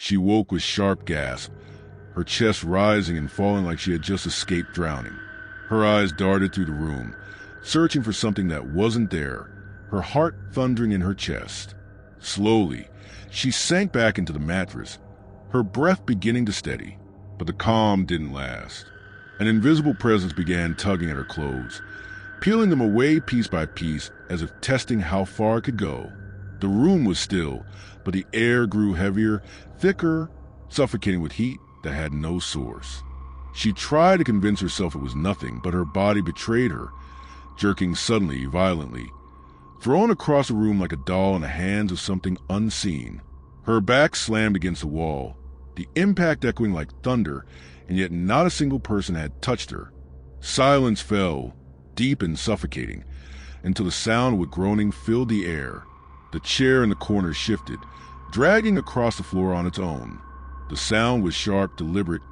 She woke with sharp gasp, her chest rising and falling like she had just escaped drowning. Her eyes darted through the room, searching for something that wasn't there, her heart thundering in her chest. Slowly, she sank back into the mattress, her breath beginning to steady. But the calm didn't last. An invisible presence began tugging at her clothes, peeling them away piece by piece as if testing how far it could go. The room was still, but the air grew heavier, thicker, suffocating with heat that had no source. She tried to convince herself it was nothing, but her body betrayed her, jerking suddenly, violently, thrown across the room like a doll in the hands of something unseen. Her back slammed against the wall, the impact echoing like thunder, and yet not a single person had touched her. Silence fell, deep and suffocating, until the sound with groaning filled the air. The chair in the corner shifted, dragging across the floor on its own. The sound was sharp, deliberate,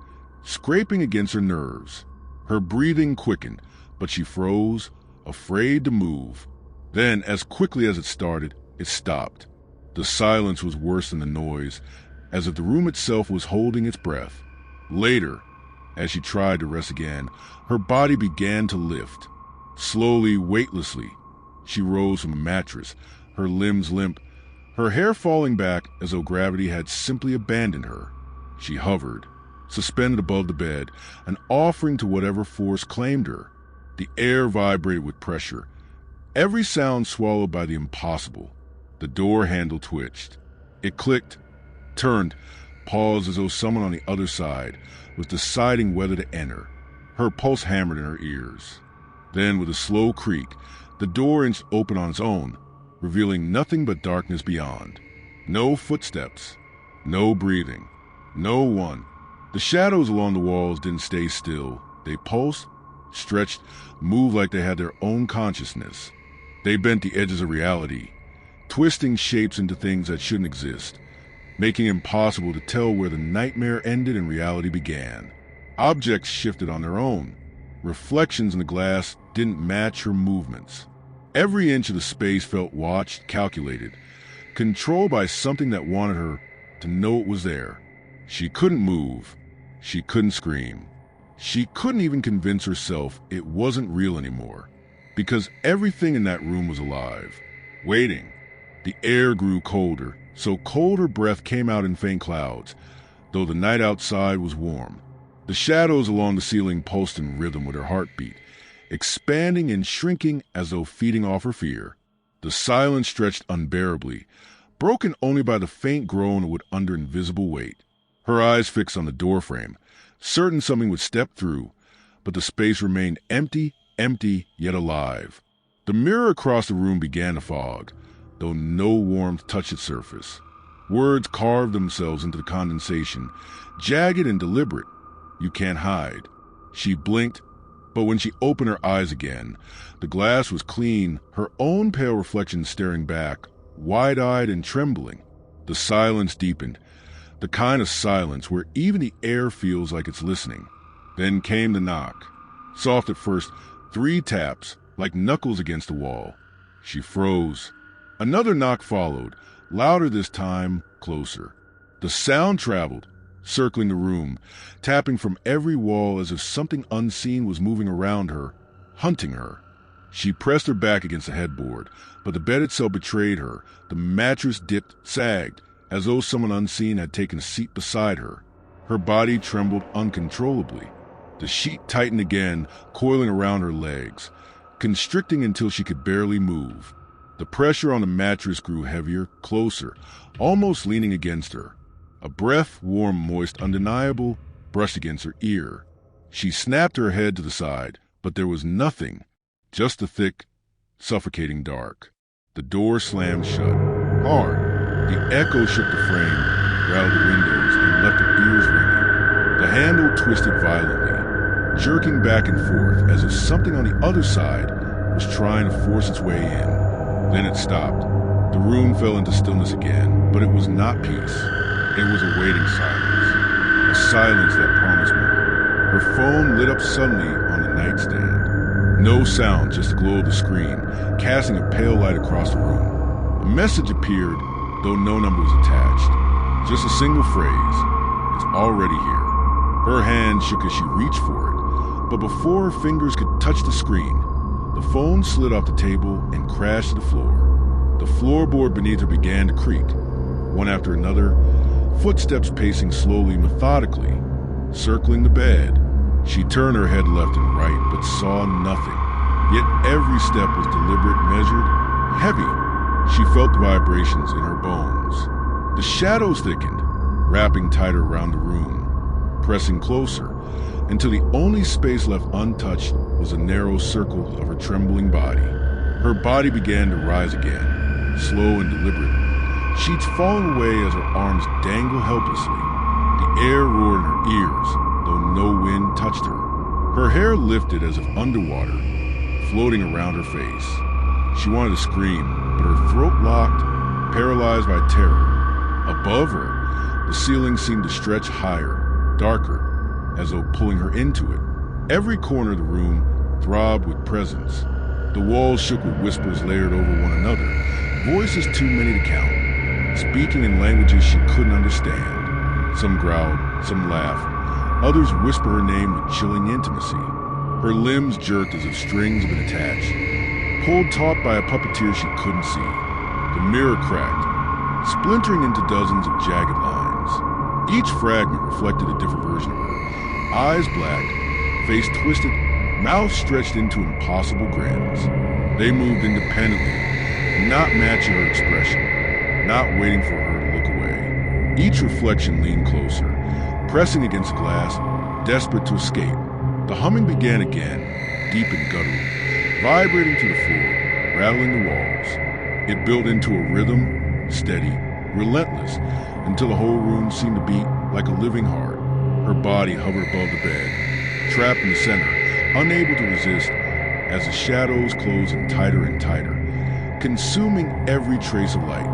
scraping against her nerves. Her breathing quickened, but she froze, afraid to move. Then, as quickly as it started, it stopped. The silence was worse than the noise, as if the room itself was holding its breath. Later, as she tried to rest again, her body began to lift. Slowly, weightlessly, she rose from the mattress, her limbs limp, her hair falling back as though gravity had simply abandoned her. She hovered, suspended above the bed, an offering to whatever force claimed her. The air vibrated with pressure, every sound swallowed by the impossible. The door handle twitched. It clicked, turned, paused as though someone on the other side was deciding whether to enter. Her pulse hammered in her ears. Then, with a slow creak, the door inched open on its own, revealing nothing but darkness beyond. No footsteps, no breathing, no one. The shadows along the walls didn't stay still. They pulsed, stretched, moved like they had their own consciousness. They bent the edges of reality, twisting shapes into things that shouldn't exist, making it impossible to tell where the nightmare ended and reality began. Objects shifted on their own. Reflections in the glass didn't match her movements. Every inch of the space felt watched, calculated, controlled by something that wanted her to know it was there. She couldn't move. She couldn't scream. She couldn't even convince herself it wasn't real anymore, because everything in that room was alive, waiting. The air grew colder, so cold her breath came out in faint clouds, though the night outside was warm. The shadows along the ceiling pulsed in rhythm with her heartbeat, expanding and shrinking as though feeding off her fear. The silence stretched unbearably, broken only by the faint groan of what under invisible weight. Her eyes fixed on the doorframe, certain something would step through, but the space remained empty, yet alive. The mirror across the room began to fog, though no warmth touched its surface. Words carved themselves into the condensation, jagged and deliberate. You can't hide. She blinked, but when she opened her eyes again, the glass was clean, her own pale reflection staring back, wide-eyed and trembling. The silence deepened, the kind of silence where even the air feels like it's listening. Then came the knock. Soft at first, 3 taps, like knuckles against the wall. She froze. Another knock followed, louder this time, closer. The sound traveled, circling the room, tapping from every wall as if something unseen was moving around her, hunting her. She pressed her back against the headboard, but the bed itself betrayed her. The mattress dipped, sagged, as though someone unseen had taken a seat beside her. Her body trembled uncontrollably. The sheet tightened again, coiling around her legs, constricting until she could barely move. The pressure on the mattress grew heavier, closer, almost leaning against her. A breath, warm, moist, undeniable, brushed against her ear. She snapped her head to the side, but there was nothing, just the thick, suffocating dark. The door slammed shut, hard. The echo shook the frame, rattled the windows, and left her ears ringing. The handle twisted violently, jerking back and forth as if something on the other side was trying to force its way in. Then it stopped. The room fell into stillness again, but it was not peace. It was a waiting silence, a silence that promised more. Her phone lit up suddenly on the nightstand. No sound, just the glow of the screen, casting a pale light across the room. A message appeared, though no number was attached. Just a single phrase. It's already here. Her hand shook as she reached for it, but before her fingers could touch the screen, the phone slid off the table and crashed to the floor. The floorboard beneath her began to creak, one after another, footsteps pacing slowly, methodically, circling the bed. She turned her head left and right, but saw nothing. Yet every step was deliberate, measured, heavy. She felt the vibrations in her bones. The shadows thickened, wrapping tighter around the room, pressing closer, until the only space left untouched was a narrow circle of her trembling body. Her body began to rise again, slow and deliberate, sheets falling away as her arms dangled helplessly. The air roared in her ears, though no wind touched her. Her hair lifted as if underwater, floating around her face. She wanted to scream, but her throat locked, paralyzed by terror. Above her, the ceiling seemed to stretch higher, darker, as though pulling her into it. Every corner of the room throbbed with presence. The walls shook with whispers layered over one another, voices too many to count, speaking in languages she couldn't understand. Some growled, some laughed, others whispered her name with chilling intimacy. Her limbs jerked as if strings had been attached, pulled taut by a puppeteer she couldn't see. The mirror cracked, splintering into dozens of jagged lines. Each fragment reflected a different version of her. Eyes black, face twisted, mouth stretched into impossible grins. They moved independently, not matching her expression, not waiting for her to look away. Each reflection leaned closer, pressing against the glass, desperate to escape. The humming began again, deep and guttural, vibrating through the floor, rattling the walls. It built into a rhythm, steady, relentless, until the whole room seemed to beat like a living heart. Her body hovered above the bed, trapped in the center, unable to resist as the shadows closed in tighter and tighter, consuming every trace of light.